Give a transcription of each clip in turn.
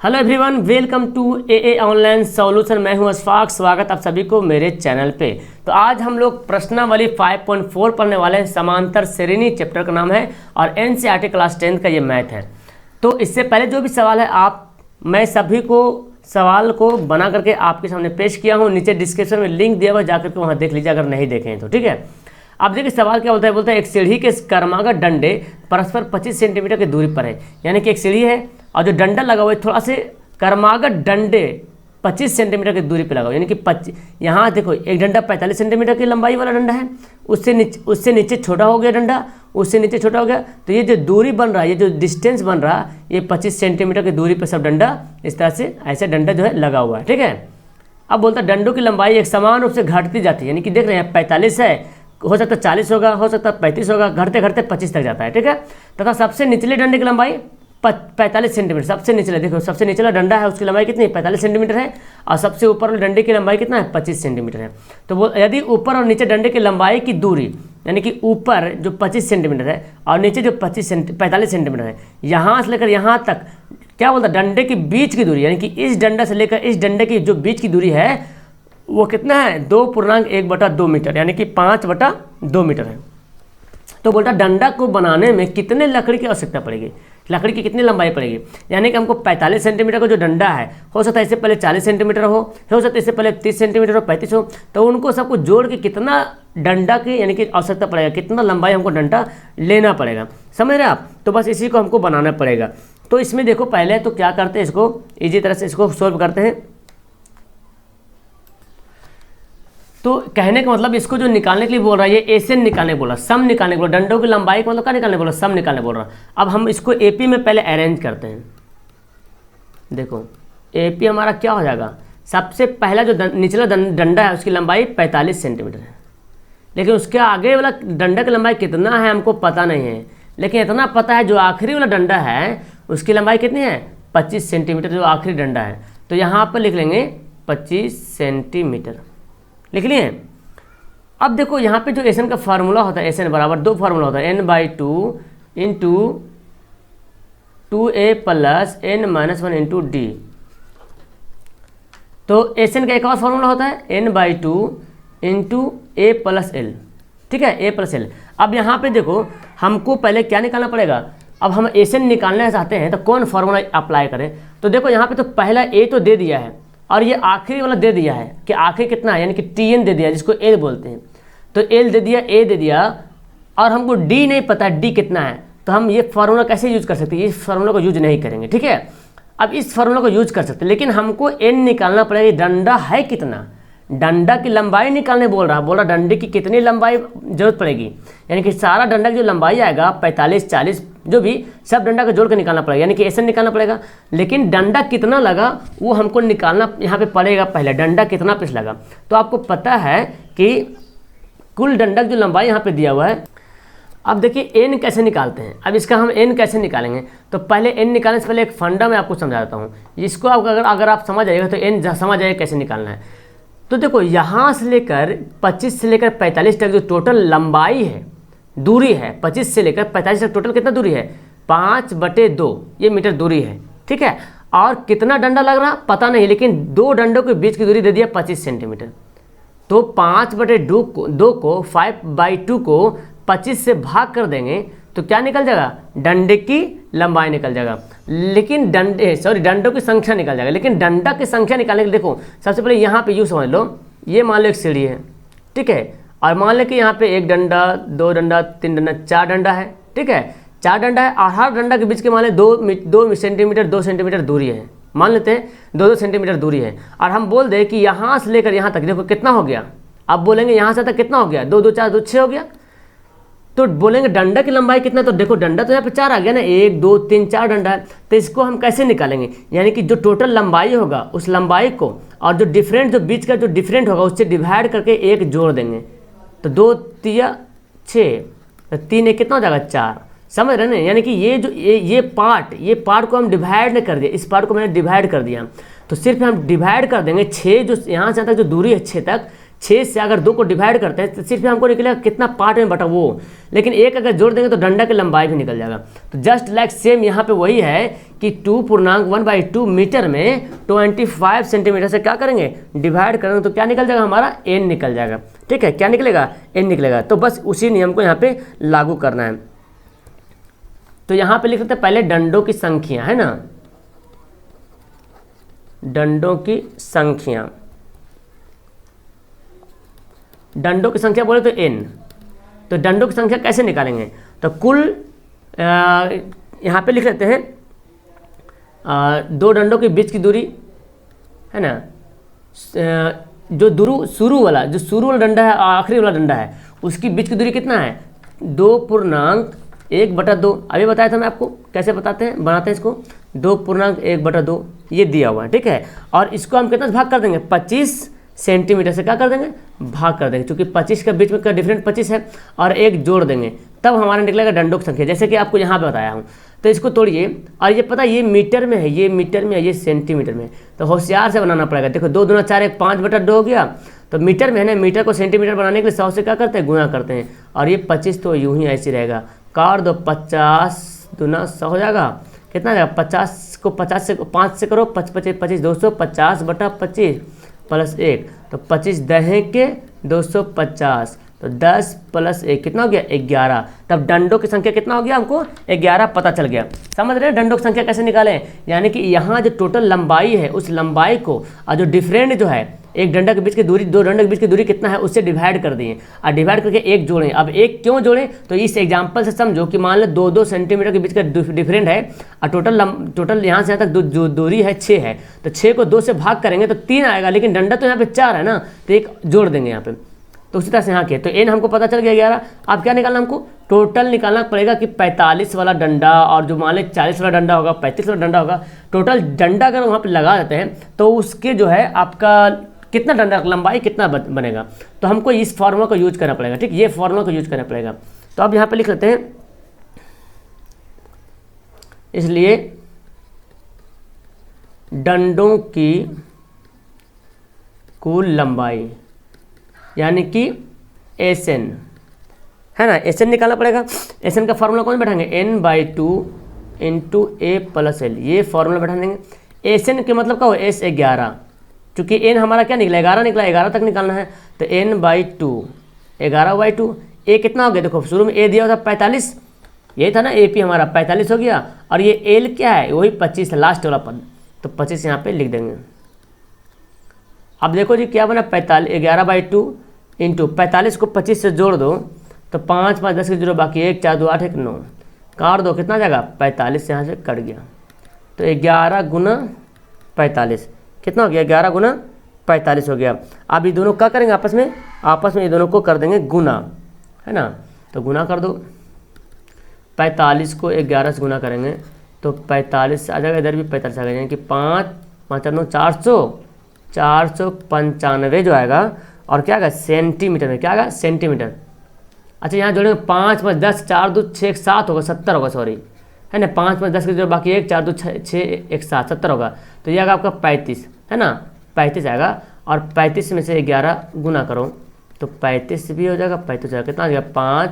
Hello everyone, welcome to a online solution. मैं हूं अशफाक। स्वागत आप सभी को मेरे चैनल पे। तो आज हम लोग प्रश्नावली 5.4 पढ़ने वाले हैं। समांतर श्रेणी चैप्टर का नाम है और एनसीईआरटी क्लास 10 का ये मैथ है। तो इससे पहले जो भी सवाल है मैं सभी को सवाल को बना करके आपके सामने पेश किया हूँ। नीचे डिस्क्रिप्शन में लिंक दिया हुआ, जाकर के वहाँ देख लीजिए अगर नहीं देखें तो, ठीक है। अब देखिए सवाल क्या बोलता है एक सीढ़ी के क्रमागत डंडे परस्पर 25 सेंटीमीटर की दूरी पर है। यानी कि एक सीढ़ी है और जो डंडा लगा हुआ है थोड़ा से क्रमागत डंडे 25 सेंटीमीटर की दूरी पर लगा हुआ, यानी कि यहाँ देखो एक डंडा 45 सेंटीमीटर की लंबाई वाला डंडा है, उससे नीचे छोटा हो गया डंडा, उससे नीचे छोटा हो गया। तो ये जो दूरी बन रहा है, ये जो डिस्टेंस बन रहा है, ये 25 सेंटीमीटर की दूरी पर सब डंडा इस तरह से ऐसे डंडा जो है लगा हुआ है, ठीक है। अब बोलता है डंडों की लंबाई एक समान रूप से घटती जाती है। यानी कि देख रहे हैं 45 है, हो सकता है 40 होगा, हो सकता है 35 होगा, घटते घटते 25 तक जाता है, ठीक है। तथा सबसे निचले डंडे की लंबाई 45 सेंटीमीटर, सबसे निचले देखो सबसे निचला डंडा है उसकी लंबाई कितनी 45 सेंटीमीटर है और सबसे ऊपर वाले डंडे की लंबाई कितना है 25 सेंटीमीटर है। तो वो यदि ऊपर और नीचे डंडे की लंबाई की दूरी, यानी कि ऊपर जो 25 सेंटीमीटर है और नीचे जो 45 सेंटीमीटर है, यहाँ से लेकर यहाँ तक क्या बोलता है डंडे के बीच की दूरी, यानी कि इस डंडा से लेकर इस डंडे की जो बीच की दूरी है वो कितना है 2.1/2 मीटर, यानी कि 5/2 मीटर है। तो बोलता डंडा को बनाने में कितने लकड़ी की आवश्यकता पड़ेगी, लकड़ी की कितनी लंबाई पड़ेगी। यानी कि हमको 45 सेंटीमीटर का जो डंडा है, हो सकता है इससे पहले 40 सेंटीमीटर हो सकता है इससे पहले 30 सेंटीमीटर हो, 35 हो, तो उनको सबको जोड़ के कितना डंडा की यानी कि आवश्यकता पड़ेगा, कितना लंबाई हमको डंडा लेना पड़ेगा, समझ रहे आप। तो बस इसी को हमको बनाना पड़ेगा। तो इसमें देखो पहले तो क्या करते हैं, इसको ईजी तरह से इसको सोल्व करते हैं। तो कहने का मतलब इसको जो निकालने के लिए बोल रहा है, ये एसएन निकालने बोल रहा, सम निकालने बोल रहा, डंडों की लंबाई का मतलब क्या निकालने बोल रहा, सम निकालने बोल रहा। अब हम इसको एपी में पहले अरेंज करते हैं। देखो एपी हमारा क्या हो जाएगा, सबसे पहला जो निचला डंडा है उसकी लंबाई 45 सेंटीमीटर है, लेकिन उसके आगे वाला डंडा की लंबाई कितना है हमको पता नहीं है, लेकिन इतना पता है जो आखिरी वाला डंडा है उसकी लंबाई कितनी है 25 सेंटीमीटर, जो आखिरी डंडा है। तो यहाँ पर लिख लेंगे 25 सेंटीमीटर, लिख लिए। अब देखो यहाँ पे जो एसएन का फार्मूला होता है, एसएन बराबर दो फार्मूला होता है, n/2 into 2a plus n-1 into D. तो एसएन का एक और फार्मूला होता है n/2 into a plus L, ठीक है, a प्लस एल। अब यहाँ पे देखो हमको पहले क्या निकालना पड़ेगा, अब हम एसएन निकालना चाहते हैं तो कौन फार्मूला अप्लाई करें। तो देखो यहाँ पे तो पहला a तो दे दिया है और ये आखिरी वाला दे दिया है कि आखिरी कितना है, यानी कि टीएन दे दिया जिसको एल बोलते हैं। तो एल दे दिया, ए दे दिया, और हमको डी नहीं पता डी कितना है। तो हम ये फार्मूला कैसे यूज कर सकते हैं, इस फार्मूला को यूज नहीं करेंगे, ठीक है। अब इस फार्मूला को यूज कर सकते हैं, लेकिन हमको एन निकालना पड़ेगा, डंडा है कितना, डंडा की लंबाई निकालने बोल रहा डंडे की कितनी लंबाई जरूरत पड़ेगी, यानी कि सारा डंडा की जो लंबाई आएगा 45 40 जो भी सब डंडा को जोड़ कर निकालना पड़ेगा, यानी कि ऐसे निकालना पड़ेगा। लेकिन डंडा कितना लगा वो हमको निकालना यहाँ पे पड़ेगा, पहले डंडा कितना पीस लगा। तो आपको पता है कि कुल डंडा की जो लंबाई यहाँ पे दिया हुआ है। अब देखिए एन कैसे निकालते हैं, अब इसका हम एन कैसे निकालेंगे। तो पहले एन निकालने से पहले एक फंडा मैं आपको समझा देता हूँ, इसको अगर आप समझ जाइएगा तो एन समझ जाइएगा कैसे निकालना है। तो देखो यहाँ से लेकर 25 से लेकर 45 तक जो टोटल लंबाई है, दूरी है, 25 से लेकर 45 तक टोटल कितना दूरी है 5/2 ये मीटर दूरी है, ठीक है। और कितना डंडा लग रहा पता नहीं, लेकिन दो डंडों के बीच की दूरी दे दिया 25 सेंटीमीटर। तो 5/2 को 5/2 को 25 से भाग कर देंगे तो क्या निकल जाएगा, डंडे की लंबाई निकल जाएगा, लेकिन डंडों की संख्या निकल जाएगा। लेकिन डंडा की संख्या निकालने के लिए देखो सबसे पहले यहाँ पे यूँ समझ लो, ये मान लो एक सीढ़ी है, ठीक है, और मान लो कि यहाँ पे एक डंडा, दो डंडा, तीन डंडा, 4 डंडा है, ठीक है, 4 डंडा है और हर डंडा के बीच के मान लो 2 सेंटीमीटर दूरी है, मान लेते हैं 2 सेंटीमीटर दूरी है। और हम बोल दें कि यहाँ से लेकर यहाँ तक देखो कितना हो गया, अब बोलेंगे यहाँ से तक कितना हो गया 2 2 4 2 6 हो गया। तो बोलेंगे डंडा की लंबाई कितना, तो देखो डंडा तो यहाँ पे 4 आ गया ना, 1 2 3 4 डंडा है। तो इसको हम कैसे निकालेंगे, यानी कि जो टोटल लंबाई होगा उस लंबाई को और जो बीच का जो डिफरेंट होगा उससे डिवाइड करके 1 जोड़ देंगे। तो 2 3 6, तो 3 1 कितना हो जाएगा 4, समझ रहे ना। यानी कि ये जो ये पार्ट को हम डिवाइड नहीं कर दिया, इस पार्ट को मैंने डिवाइड कर दिया। तो सिर्फ हम डिवाइड कर देंगे 6, जो यहाँ से तक जो दूरी है 6 तक, 6 से अगर 2 को डिवाइड करते हैं तो सिर्फ हमको निकलेगा कितना पार्ट में बटा वो, लेकिन 1 अगर जोड़ देंगे तो डंडा की लंबाई भी निकल जाएगा। तो जस्ट लाइक सेम यहाँ पे वही है कि 2.1/2 मीटर में 25 सेंटीमीटर से क्या करेंगे, डिवाइड करेंगे तो क्या निकल जाएगा, हमारा n निकल जाएगा। ठीक है, क्या निकलेगा, n निकलेगा। तो बस उसी नियम को यहाँ पे लागू करना है। तो यहाँ पे लिख सकते हैं पहले डंडों की संख्या, है ना, डंडों की संख्या, डंडों की संख्या बोले तो n। तो डंडों की संख्या कैसे निकालेंगे, तो कुल यहाँ पे लिख लेते हैं 2 डंडों के बीच की दूरी, है ना, जो शुरू वाला डंडा है, आखिरी वाला डंडा है, उसकी बीच की दूरी कितना है, 2.1/2। अभी बताया था मैं आपको कैसे बनाते हैं इसको, 2.1/2 ये दिया हुआ है। ठीक है, और इसको हम कितना भाग कर देंगे, 25 सेंटीमीटर से क्या कर देंगे, भाग कर देंगे, क्योंकि 25 के बीच में का डिफरेंट 25 है, और 1 जोड़ देंगे तब हमारा निकलेगा डंडों की संख्या, जैसे कि आपको यहाँ पे बताया हूँ। तो इसको तोड़िए, और ये पता है ये मीटर में है, ये मीटर में है, ये सेंटीमीटर में, तो होशियार से बनाना पड़ेगा। देखो 2 दूना 4 1 5/2 हो गया, तो मीटर में है ना, मीटर को सेंटीमीटर बनाने के लिए 100 से क्या करते हैं, गुणा करते हैं, और ये 25 तो यूं ही ऐसे रहेगा, काट दो, 50 दूना 100 हो जाएगा, कितना जाएगा, 50 को 50 से 5 से करो, 25 250/25 प्लस 1, तो 25 दहें के 250, तो 10 प्लस 1 कितना हो गया, 11। तब डंडों की संख्या कितना हो गया, हमको 11 पता चल गया। समझ रहे हैं डंडों की संख्या कैसे निकालें, यानी कि यहाँ जो टोटल लंबाई है उस लंबाई को, और जो डिफरेंट जो है एक डंडा के बीच की दूरी, 2 डंडा के बीच की दूरी कितना है उससे डिवाइड कर दिए, और डिवाइड करके 1 जोड़ें। अब 1 क्यों जोड़ें, तो इस एग्जांपल से समझो कि मान लो 2-2 सेंटीमीटर के बीच का डिफरेंट है, और टोटल यहाँ से यहाँ तक जो दूरी है 6 है, तो 6 को 2 से भाग करेंगे तो 3 आएगा, लेकिन डंडा तो यहाँ पे 4 है ना, तो 1 जोड़ देंगे यहाँ पे। तो उसी तरह से यहाँ के, तो n हमको पता चल गया 11। अब क्या निकालना, हमको टोटल निकालना पड़ेगा कि 45 वाला डंडा, और जो मान लें 40 वाला डंडा होगा, 35 वाला डंडा होगा, टोटल डंडा अगर वहाँ पे लगा देते हैं तो उसके जो है आपका कितना डंडा लंबाई कितना बनेगा, तो हमको इस फार्मूला को यूज करना पड़ेगा। ठीक, ये फार्मूला को यूज करना पड़ेगा। तो अब यहाँ पे लिख लेते हैं, इसलिए डंडों की कुल लंबाई यानी कि SN, है ना, SN निकालना पड़ेगा। SN का फार्मूला कौन बैठाएंगे, n/2 × a + l, ये फार्मूला बैठा देंगे। SN के मतलब क्या हो, S11, क्योंकि n हमारा क्या निकला, 11 निकला, 11 तक निकालना है, तो n/2 11/2। a कितना हो गया, देखो शुरू में a दिया हुआ था 45, यही था ना AP हमारा 45 हो गया, और ये l क्या है, वही 25 है, लास्ट वाला पद, तो 25 यहाँ पे लिख देंगे। अब देखो जी क्या बना, 11/2 इंटू 45 को 25 से जोड़ दो, तो 5 5 10 के 0 बाकी 1 4 2 8 1 9, काट दो, कितना जाएगा, 45 यहाँ से कट गया, तो 11 गुना 45 कितना हो गया, 11 गुना 45 हो गया। अब ये दोनों क्या करेंगे, आपस में ये दोनों को कर देंगे गुना, है ना, तो गुना कर दो, 45 को 11 से गुना करेंगे तो 45 आ जाएगा, इधर भी 45 आ जाएगा, यानी कि 5 5 9 495 जो आएगा, और क्या आएगा, सेंटीमीटर में, क्या आएगा, सेंटीमीटर। अच्छा यहाँ जोड़ेंगे 5 5 10 4 2 6 7 होगा, 70 होगा, सॉरी, है ना, 5 5 10 के जो बाकी 1 4 2 6 1 7 70 होगा, तो ये आएगा आपका 35, है ना, 35 आएगा, और 35 में से 11 गुना करो तो 35 भी हो जाएगा, 35 हो जाएगा, कितना आ जाएगा, 5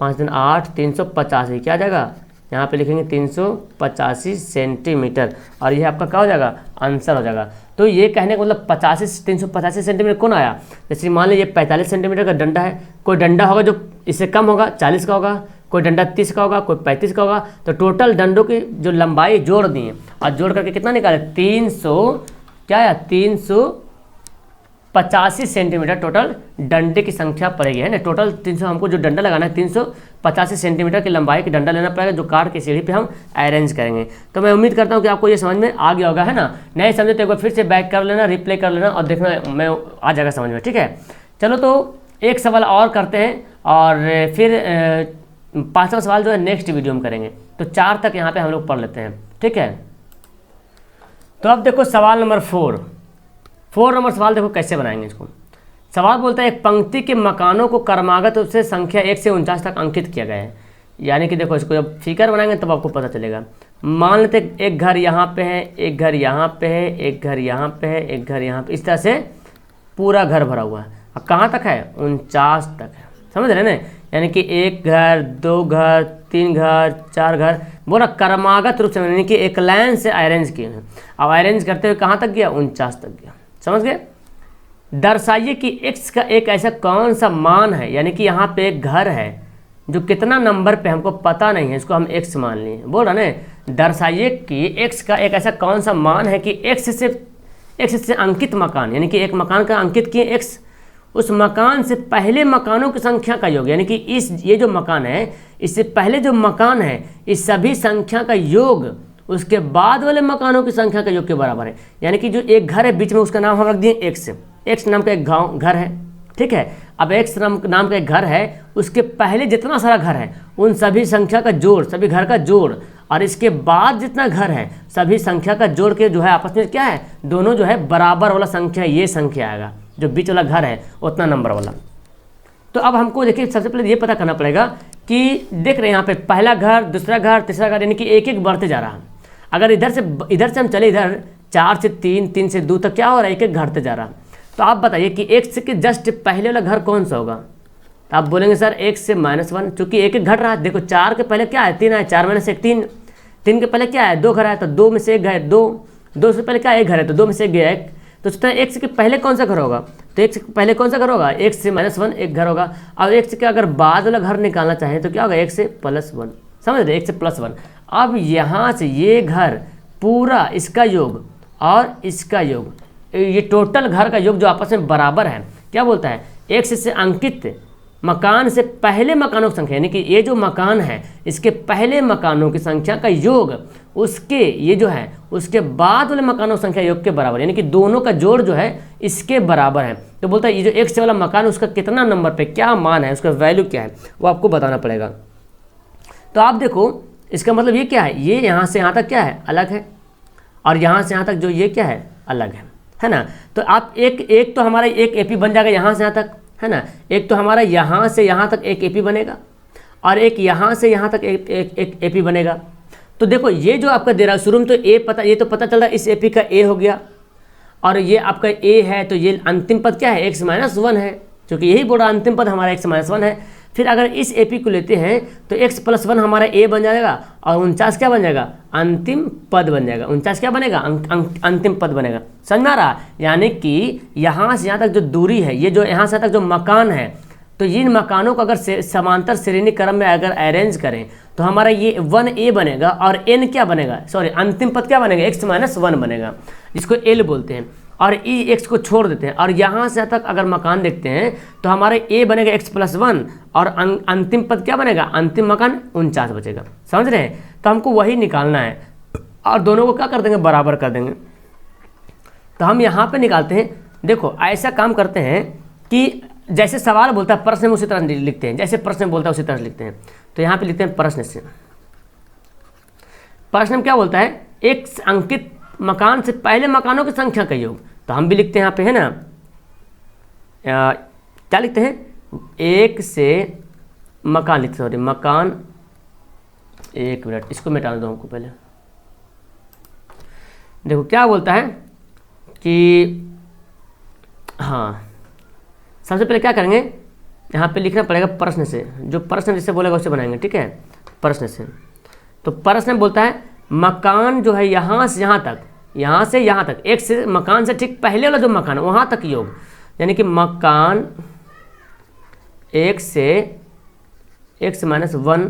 5 दिन 8 385, क्या आ जाएगा, यहाँ पे लिखेंगे 385 सेंटीमीटर, और ये आपका क्या हो जाएगा, आंसर हो जाएगा। तो ये कहने का मतलब 385 सेंटीमीटर कौन आया, जैसे मान लीजिए 45 सेंटीमीटर का डंडा है, कोई डंडा होगा जो इससे कम होगा, 40 का होगा, कोई डंडा 30 का होगा, कोई 35 का होगा, तो टोटल डंडों की जो लंबाई जोड़ दी है, और जोड़ करके कितना निकाले, 300 क्या आया, 385 सेंटीमीटर टोटल डंडे की संख्या पड़ेगी, है ना। टोटल 300 हमको जो डंडा लगाना है 385 सेंटीमीटर की लंबाई की डंडा लेना पड़ेगा, जो काट के सीढ़ी पे हम अरेंज करेंगे। तो मैं उम्मीद करता हूँ कि आपको ये समझ में आ गया होगा, है ना। नहीं समझे तो एक बार फिर से बैक कर लेना, रिप्ले कर लेना, और देखना मैं आ जाएगा समझ में, ठीक है। चलो तो एक सवाल और करते हैं, और फिर 5वां सवाल जो है नेक्स्ट वीडियो में करेंगे। तो 4 तक यहाँ पे हम लोग पढ़ लेते हैं, ठीक है। तो अब देखो सवाल नंबर 4 नंबर सवाल देखो कैसे बनाएंगे इसको। सवाल बोलता है एक पंक्ति के मकानों को क्रमागत रूप से संख्या 1 से 49 तक अंकित किया गया है। यानी कि देखो इसको जब फिगर बनाएंगे तब आपको पता चलेगा। मान लेते एक घर यहाँ पे है, एक घर यहाँ पे है, एक घर यहाँ पे है, एक घर यहाँ पे, इस तरह से पूरा घर भरा हुआ है। और कहाँ तक है, 49 तक है। समझ रहे ना, यानी कि 1 घर, 2 घर, 3 घर, 4 घर, बोला क्रमागत रूप से, यानी कि एक लाइन से अरेंज किए हैं। अब अरेंज करते हुए कहाँ तक गया, 49 तक गया। समझ गए। दर्शाइए कि x का एक ऐसा कौन सा मान है, यानी कि यहाँ पे एक घर है जो कितना नंबर पे हमको पता नहीं है, इसको हम x मान लिए। बोल रहा ना, दर्शाइए कि x का एक ऐसा कौन सा मान है कि x से अंकित मकान, यानी कि एक मकान का अंकित किए x, उस मकान से पहले मकानों की संख्या का योग, यानी कि ये जो मकान है इससे पहले जो मकान है इस सभी संख्या का योग उसके बाद वाले मकानों की संख्या का योग के बराबर है। यानी कि जो एक घर है बीच में उसका नाम हम रख दिए x नाम का एक घर है, ठीक है। अब x नाम का एक घर है, उसके पहले जितना सारा घर है उन सभी संख्या का जोड़, सभी घर का जोड़, और इसके बाद जितना घर है सभी संख्या का जोड़ के जो है आपस में क्या है, दोनों जो है बराबर वाला संख्या, ये संख्या आएगा जो बीच वाला घर है उतना नंबर वाला। तो अब हमको देखिए सबसे पहले ये पता करना पड़ेगा कि देख रहे हैं यहाँ पे पहला घर, दूसरा घर, तीसरा घर, यानी कि एक एक बढ़ते जा रहा है। अगर इधर से हम चले इधर 4 से 3, 3 से 2 तक क्या हो रहा है, एक एक घटते जा रहा है। तो आप बताइए कि x के जस्ट पहले वाला घर कौन सा होगा। तो आप बोलेंगे सर x से -1, चूंकि एक एक घट रहा है। देखो 4 के पहले क्या है, 3 है, 4 - 1 3, 3 के पहले क्या है, 2 घर है, तो 2 में से 1 है 2, 2 से पहले क्या है, 1 घर है, तो 2 में से 1 गया 1। तो इस तरह x के पहले कौन सा घर होगा, तो x के पहले कौन सा घर होगा, x से -1 एक घर होगा। अब x के अगर बाद वाला घर निकालना चाहें तो क्या होगा, x से +1, समझ रहे, x से +1। अब यहाँ से ये घर पूरा इसका योग और इसका योग, ये टोटल घर का योग जो आपस में बराबर है, क्या बोलता है, x से अंकित मकान से पहले मकानों की संख्या, यानी कि ये जो मकान है इसके पहले मकानों की संख्या का योग उसके ये जो है उसके बाद वाले मकानों की संख्या योग के बराबर, यानी कि दोनों का जोड़ जो है इसके बराबर है। तो बोलता है ये जो x वाला मकान उसका कितना नंबर पे क्या मान है, उसका वैल्यू क्या है, वो आपको बताना पड़ेगा। तो आप देखो इसका मतलब ये क्या है, ये यहाँ से यहाँ तक क्या है, अलग है, और यहाँ से यहाँ तक जो ये क्या है, अलग है ना। तो आप एक तो हमारा एक एपी बन जाएगा यहाँ से यहाँ तक, है ना। एक तो हमारा यहाँ से यहाँ तक एक एपी बनेगा और एक यहाँ से यहाँ तक एक एपी बनेगा। तो देखो ये जो आपका दे रहा है शुरू में तो ये तो पता चल रहा है इस एपी का ए हो गया, और ये आपका ए है तो ये अंतिम पद क्या है, x - 1 है, क्योंकि यही बोल रहा अंतिम पद हमारा x - 1 है। फिर अगर इस एपी को लेते हैं तो x + 1 हमारा a बन जाएगा और 49 क्या बन जाएगा, अंतिम पद बन जाएगा। 49 क्या बनेगा, अंतिम पद बनेगा। समझ में आ रहा, यानी कि यहाँ से यहाँ तक जो दूरी है, ये जो यहाँ से यहाँ तक जो मकान है, तो इन मकानों को अगर समांतर श्रेणी क्रम में अगर अरेंज करें तो हमारा ये 1a बनेगा और n क्या बनेगा, सॉरी अंतिम पद क्या बनेगा, x - 1 बनेगा, जिसको l बोलते हैं, और x को छोड़ देते हैं। और यहाँ से तक अगर मकान देखते हैं तो हमारे a बनेगा x + 1 और अंतिम पद क्या बनेगा, अंतिम मकान 49 बचेगा। समझ रहे हैं, तो हमको वही निकालना है और दोनों को क्या कर देंगे, बराबर कर देंगे। तो हम यहाँ पे निकालते हैं। देखो ऐसा काम करते हैं कि जैसे सवाल बोलता है प्रश्न में उसी तरह लिखते हैं, जैसे प्रश्न बोलता है उसी तरह लिखते हैं। तो यहाँ पे लिखते हैं प्रश्न से, प्रश्न में क्या बोलता है, एक अंकित मकान से पहले मकानों की संख्या का योग। तो हम भी लिखते हैं यहाँ पे, है ना, क्या लिखते हैं, एक से मकान लिखते, सॉरी मकान, एक मिनट इसको मिटा दो हमको पहले। देखो क्या बोलता है कि हाँ, सबसे पहले क्या करेंगे, यहाँ पे लिखना पड़ेगा प्रश्न से, जो प्रश्न जिससे बोलेगा उससे बनाएंगे, ठीक है, प्रश्न से। तो प्रश्न बोलता है मकान जो है यहाँ से यहाँ तक, यहाँ से यहाँ तक, एक से मकान से ठीक पहले वाला जो मकान है वहाँ तक योग, यानी कि मकान एक से x - 1,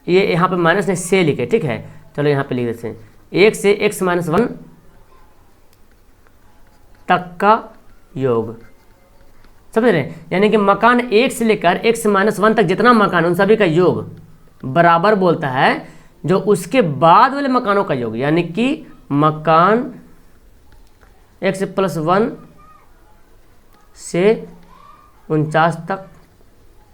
ये यहाँ पे माइनस ने से लिखे, ठीक है, चलो यहाँ पे लिख देते हैं, एक से x - 1 तक का योग। समझ रहे हैं, यानी कि मकान एक से लेकर x - 1 तक जितना मकान उन सभी का योग बराबर बोलता है जो उसके बाद वाले मकानों का योग, यानी कि मकान x + 1 से 49 तक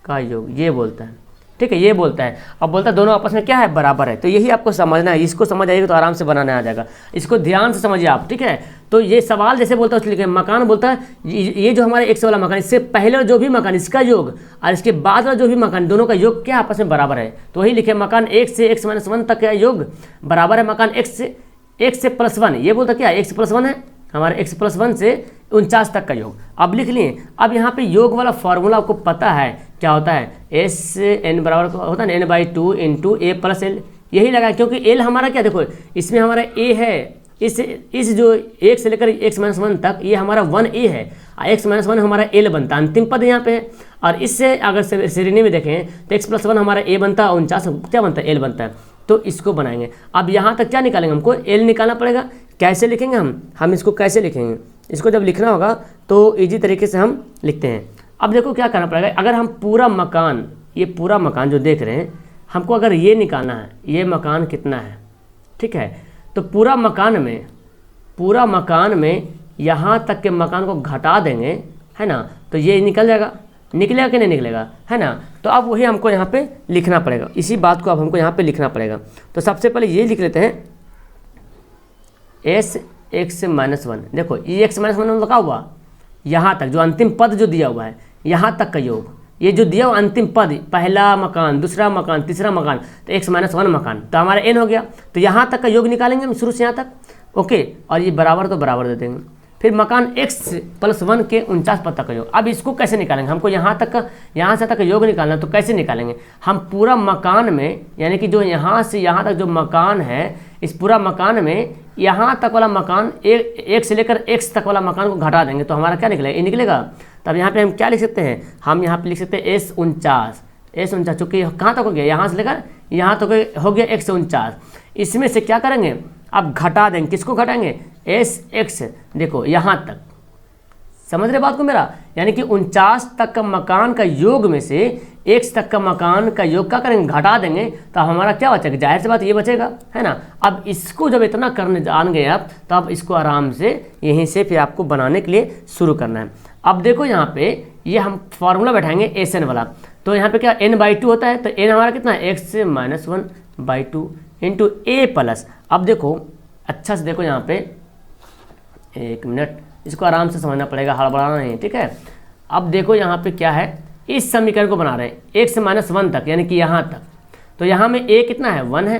का योग, ये बोलता है, ठीक है, ये बोलता है। अब बोलता है दोनों आपस में क्या है, बराबर है। तो यही आपको समझना है, इसको समझ आएगा तो आराम से बनाना आ जाएगा, इसको ध्यान से समझिए आप, ठीक है। तो ये सवाल जैसे बोलता है उसलिए मकान बोलता है ये जो हमारे x वाला मकान, इससे पहले जो भी मकान इसका योग और इसके बाद वाला जो भी मकान, दोनों का योग क्या आपस में बराबर है। तो वही लिखे मकान एक से x - 1 तक का योग बराबर है मकान x से +1, ये बोलता क्या x + 1 है, हमारे x + 1 से 49 तक का योग। अब लिख लिए। अब यहाँ पे योग वाला फॉर्मूला आपको पता है क्या होता है, एस एन बराबर होता है ना n/2 इंटू ए प्लस एल, यही लगा क्योंकि एल हमारा क्या, देखो इसमें हमारा ए है, इस जो 1 से लेकर x-1 तक ये हमारा 1a है, x-1 हमारा l बनता है, अंतिम पद यहाँ पे है। और इससे अगर श्रेणी में देखें तो x+1 हमारा a बनता है, 49 क्या बनता है, l बनता है। तो इसको बनाएंगे। अब यहाँ तक क्या निकालेंगे, हमको l निकालना पड़ेगा। कैसे लिखेंगे हम इसको कैसे लिखेंगे, इसको जब लिखना होगा तो ईजी तरीके से हम लिखते हैं। अब देखो क्या करना पड़ेगा, अगर हम पूरा मकान, ये पूरा मकान जो देख रहे हैं, हमको अगर ये निकालना है, ये मकान कितना है, ठीक है, तो पूरा मकान में यहाँ तक के मकान को घटा देंगे, है ना, तो ये निकल जाएगा, निकलेगा कि नहीं निकलेगा, है ना। तो अब वही हमको यहाँ पे लिखना पड़ेगा, इसी बात को अब हमको यहाँ पे लिखना पड़ेगा। तो सबसे पहले ये लिख लेते हैं एस x-1, देखो ये x-1 लगा हुआ यहाँ तक, जो अंतिम पद जो दिया हुआ है यहाँ तक का योग, ये जो दिया हुआ अंतिम पद, पहला मकान, दूसरा मकान, तीसरा मकान, तो x-1 मकान, तो हमारा n हो गया। तो यहाँ तक का योग निकालेंगे हम शुरू से यहाँ तक, ओके। और ये बराबर तो बराबर दे देंगे, फिर मकान x+1 के 49 पद तक का योग। अब इसको कैसे निकालेंगे, हमको यहाँ से तक का योग निकालना, तो कैसे निकालेंगे, हम पूरा मकान में, यानी कि जो यहाँ से यहाँ तक जो मकान है, इस पूरा मकान में यहाँ तक वाला मकान, एक से लेकर x तक वाला मकान को घटा देंगे, तो हमारा क्या निकलेगा, ये निकलेगा। तब यहाँ पे हम क्या लिख सकते हैं, हम यहाँ पे लिख सकते हैं S49, चूँकि कहाँ तक हो गया, यहाँ से लेकर यहाँ तक हो गया x49। इसमें से क्या करेंगे, अब घटा देंगे, किसको घटाएंगे, SX, देखो यहाँ तक, समझ रहे बात को मेरा, यानी कि 49 तक का मकान का योग में से x तक का मकान का योग क्या करेंगे, घटा देंगे, तो हमारा क्या बचेगा, जाहिर सी बात ये बचेगा, है ना। अब इसको जब इतना करने जान गए आप, तो अब इसको आराम से यहीं से फिर आपको बनाने के लिए शुरू करना है। अब देखो यहाँ पे ये हम फार्मूला बैठाएंगे SN वाला, तो यहाँ पे क्या n/2 होता है, तो n हमारा कितना है, x-1/2 इंटू a प्लस। अब देखो अच्छा से देखो यहाँ पे, एक मिनट, इसको आराम से समझना पड़ेगा, हड़बड़ाना नहीं, ठीक है। अब देखो यहाँ पे क्या है, इस समीकरण को बना रहे हैं x-1 तक, यानी कि यहाँ तक, तो यहाँ में a कितना है, 1 है,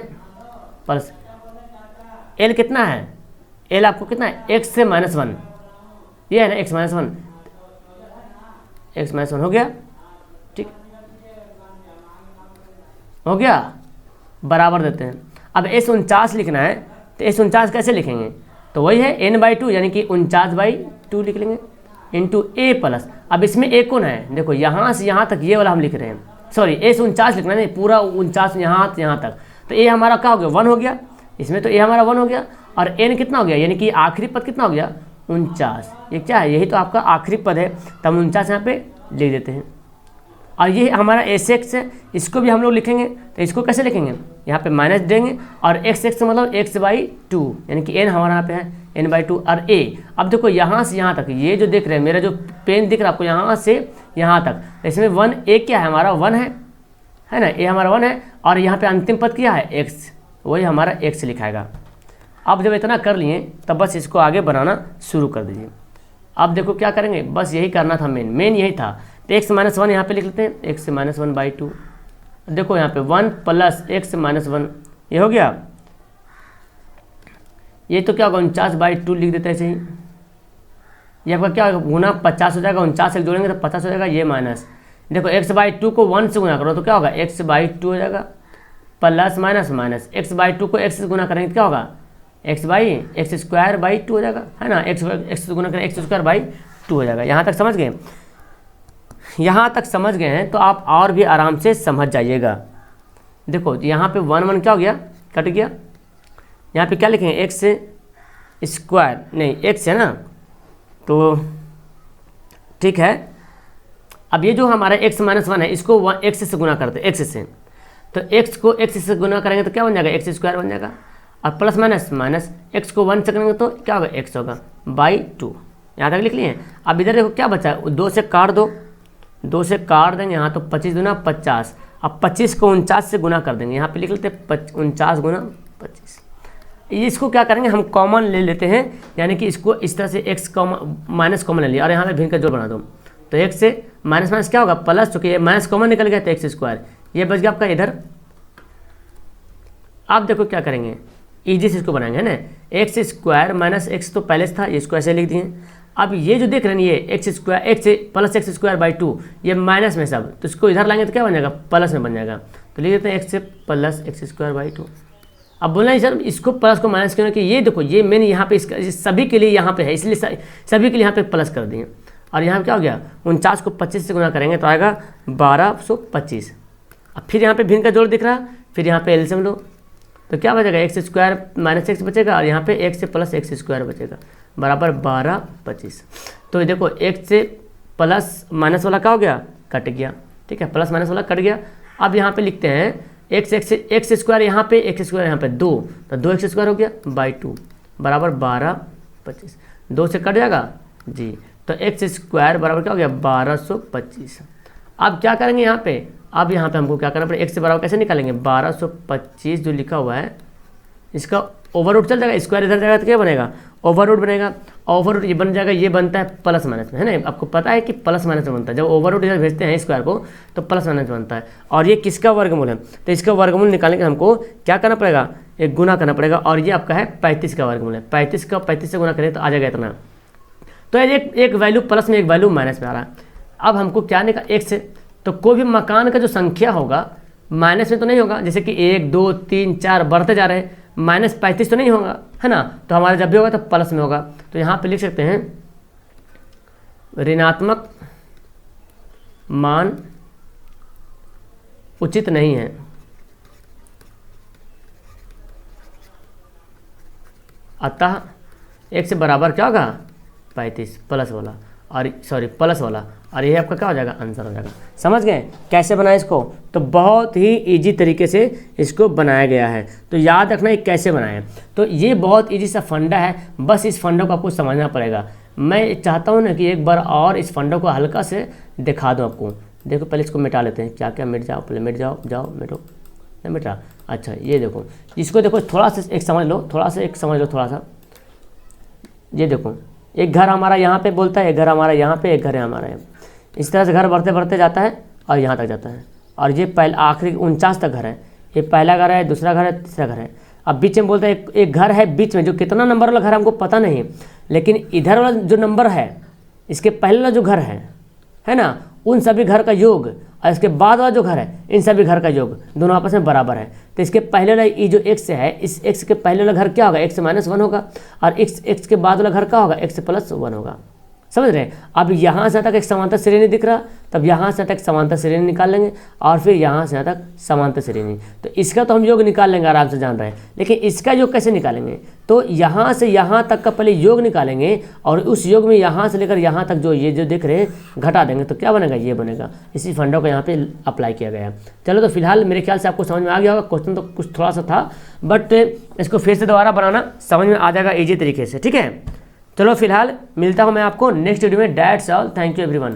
प्लस l कितना है, l आपको कितना है, x-1, ये है ना x-1 हो गया, ठीक हो गया, बराबर देते हैं। अब S49 लिखना है, तो S49 कैसे लिखेंगे, तो वही है n/2, यानी कि 49/2 लिख लेंगे, इंटू a प्लस। अब इसमें a कौन है, देखो यहाँ से यहाँ तक ये वाला हम लिख रहे हैं, सॉरी S49 लिखना है, पूरा 49 यहाँ से यहाँ तक, तो a हमारा क्या हो गया, 1 हो गया, इसमें तो a हमारा 1 हो गया, और n कितना हो गया, यानी कि आखिरी पद कितना हो गया, 49। ये क्या है, यही तो आपका आखिरी पद है, तब 49 यहाँ पे लिख देते हैं। और ये हमारा SX है, इसको भी हम लोग लिखेंगे, तो इसको कैसे लिखेंगे, यहाँ पे माइनस देंगे, और XX मतलब x/2, यानी कि n हमारा यहाँ पे है n/2, और a। अब देखो यहाँ से यहाँ तक, ये जो देख रहे हैं, मेरा जो पेन दिख रहा है आपको, यहाँ से यहाँ तक, तो इसमें 1a क्या है, हमारा 1 है ना, a हमारा 1 है, और यहाँ पे अंतिम पद क्या है, x, वही हमारा x लिखाएगा। अब जब इतना कर लिए, तब बस इसको आगे बनाना शुरू कर दीजिए। अब देखो क्या करेंगे, बस यही करना था, मेन यही था। तो x-1 यहाँ पे लिख लेते हैं, x-1/2, देखो यहाँ पे 1 प्लस x-1, ये हो गया, ये तो क्या होगा 49/2 लिख देते हैं ऐसे ही, ये आपका क्या होगा, गुना 50 हो जाएगा, 49 से जोड़ेंगे तो 50 हो जाएगा, ये माइनस, देखो x/2 को 1 से गुना करो तो क्या होगा, x/2 हो जाएगा, प्लस माइनस x/2 को x से गुना करेंगे तो क्या होगा, x/2/2 हो जाएगा, है ना, x से गुना करें x²/2 हो जाएगा। यहाँ तक समझ गए, यहाँ तक समझ गए हैं तो आप और भी आराम से समझ जाइएगा। देखो यहाँ पे 1 क्या हो गया, कट गया, यहाँ पे क्या लिखेंगे, x² नहीं x है ना, तो ठीक है। अब ये जो हमारा x-1 है, इसको x से गुना करते हैं, x से, तो x को x से गुना करेंगे तो क्या बन जाएगा, x² बन जाएगा, और प्लस माइनस x को 1 से करेंगे तो क्या होगा, x होगा /2। यहाँ तक लिख लिए। अब इधर देखो क्या बचा है, 2 से काट दो, 2 से काट देंगे यहाँ, तो 25 दूना 50, अब 25 को 49 से गुना कर देंगे, यहाँ पे लिख लेते हैं 49 गुना 25। इसको क्या करेंगे, हम कॉमन ले लेते हैं, यानी कि इसको इस तरह से x माइनस कॉमन ले लिया, और यहाँ पे भिन्न का जोड़ बना दो, तो x से माइनस क्या होगा, प्लस, चूँकि ये माइनस कॉमन निकल गया तो x², ये बच गया आपका इधर। आप देखो क्या करेंगे, ईजी से इसको बनाएंगे, है ना, x² माइनस x तो पहले से था, इसको ऐसे लिख दिए, अब ये जो देख रहे हैं ये x square x plus x square by 2 ये माइनस में सब, तो इसको इधर लाएंगे तो क्या बन जाएगा, प्लस में बन जाएगा। तो लिख देते हैं x plus x square by 2। अब बोलना है सर इसको प्लस को माइनस क्यों, कि ये देखो ये मैंने यहाँ पे सभी के लिए यहाँ पे है, इसलिए सभी के लिए यहाँ पे प्लस कर दिए। और यहाँ पे क्या हो गया, 49 को 25 से गुना करेंगे तो आएगा 1225। अब फिर यहाँ पे भिन्न का जोड़ दिख रहा, फिर यहाँ पे एलसीएम लो तो क्या बचेगा, एक्स स्क्वायर माइनस एक्स बचेगा और यहाँ पे एक्स प्लस एक्स स्क्वायर बचेगा बराबर 1225। तो देखो एक्स से प्लस माइनस वाला क्या हो गया, कट गया, ठीक है, प्लस माइनस वाला कट गया। अब यहाँ पे लिखते हैं एक्स स्क्वायर यहाँ पे एक्स स्क्वायर यहाँ पे 2, तो 2x स्क्वायर हो गया बाई 2 बराबर 1225। 2 से कट जाएगा जी, तो एक्स स्क्वायर बराबर क्या हो गया 1225। अब क्या करेंगे यहाँ पे, अब यहाँ पे हमको क्या करना पड़ेगा, एक्स से बराबर कैसे निकालेंगे, 1225 जो लिखा हुआ है इसका ओवररूट चल जाएगा, स्क्वायर इधर जाएगा तो क्या बनेगा, ओवररूट बनेगा। ओवररूट ये बन जाएगा, ये बनता है प्लस माइनस में, है ना, आपको पता है कि प्लस माइनस में बनता है, जब ओवररूट इधर भेजते हैं स्क्वायर को तो प्लस माइनस बनता है। और ये किसका वर्गमूल है, तो इसका वर्गमूल निकालने के हमको क्या करना पड़ेगा, एक गुना करना पड़ेगा। और ये आपका है 35 का वर्गमूल है, 35 का 35 से गुना करें तो आ जाएगा इतना। तो एक वैल्यू प्लस में एक वैल्यू माइनस में आ रहा है। अब हमको क्या निकाल, एक से तो कोई भी मकान का जो संख्या होगा माइनस में तो नहीं होगा, जैसे कि 1 2 3 4 बढ़ते जा रहे हैं, माइनस 35 तो नहीं होगा, है ना, तो हमारा जब भी होगा तो प्लस में होगा। तो यहाँ पे लिख सकते हैं ऋणात्मक मान उचित नहीं है, अतः एक से बराबर क्या होगा 35 प्लस वाला, और सॉरी प्लस वाला, और ये आपका क्या हो जाएगा, आंसर हो जाएगा। समझ गए कैसे बनाए इसको, तो बहुत ही इजी तरीके से इसको बनाया गया है। तो याद रखना ये कैसे बनाएं, तो ये बहुत इजी सा फंडा है, बस इस फंडा को आपको समझना पड़ेगा। मैं चाहता हूँ ना कि एक बार और इस फंडा को हल्का से दिखा दूँ आपको। देखो पहले इसको मिटा लेते हैं, क्या क्या मिट जाओ, पहले मिट जाओ, मिटो, नहीं मिट रहा, अच्छा ये देखो, इसको देखो थोड़ा सा एक समझ लो, थोड़ा सा ये देखो, एक घर हमारा यहाँ पे बोलता है, एक घर हमारा यहाँ पे, एक घर है हमारा है, इस तरह से घर बढ़ते बढ़ते जाता है और यहाँ तक जाता है। और ये पहले आखिरी 49 तक घर है, ये पहला घर है, दूसरा घर है, तीसरा घर है। अब बीच में बोलते हैं एक घर है बीच में, जो कितना नंबर वाला घर है हमको पता नहीं, लेकिन इधर वाला जो नंबर है इसके पहले वाला जो घर है ना, उन सभी घर का योग और इसके बाद वाला जो घर है इन सभी घर का योग दोनों आपस में बराबर है। तो इसके पहले वाला ये जो x है, इस x के पहले वाला घर क्या होगा, x माइनस 1 होगा, और x के बाद वाला घर क्या होगा, x प्लस 1 होगा। समझ रहे हैं। अब यहाँ से तक एक समांतर श्रेणी दिख रहा, तब यहाँ से तक समांतर श्रेणी निकाल लेंगे, और फिर यहाँ से तक समांतर श्रेणी। तो इसका तो हम योग निकाल लेंगे, आराम से जान रहे हैं, लेकिन इसका योग कैसे निकालेंगे, तो यहाँ से यहाँ तक का पहले योग निकालेंगे, और उस योग में यहाँ से लेकर यहाँ तक जो ये जो देख रहे हैं घटा देंगे, तो क्या बनेगा, ये बनेगा। इसी फंडों को यहाँ पे अप्लाई किया गया है। चलो, तो फिलहाल मेरे ख्याल से आपको समझ में आ गया होगा। क्वेश्चन तो कुछ थोड़ा सा था, बट इसको फिर से दोबारा बनाना समझ में आ जाएगा ईजी तरीके से, ठीक है। चलो फिलहाल मिलता हूँ मैं आपको नेक्स्ट वीडियो में। That's all, thank you everyone.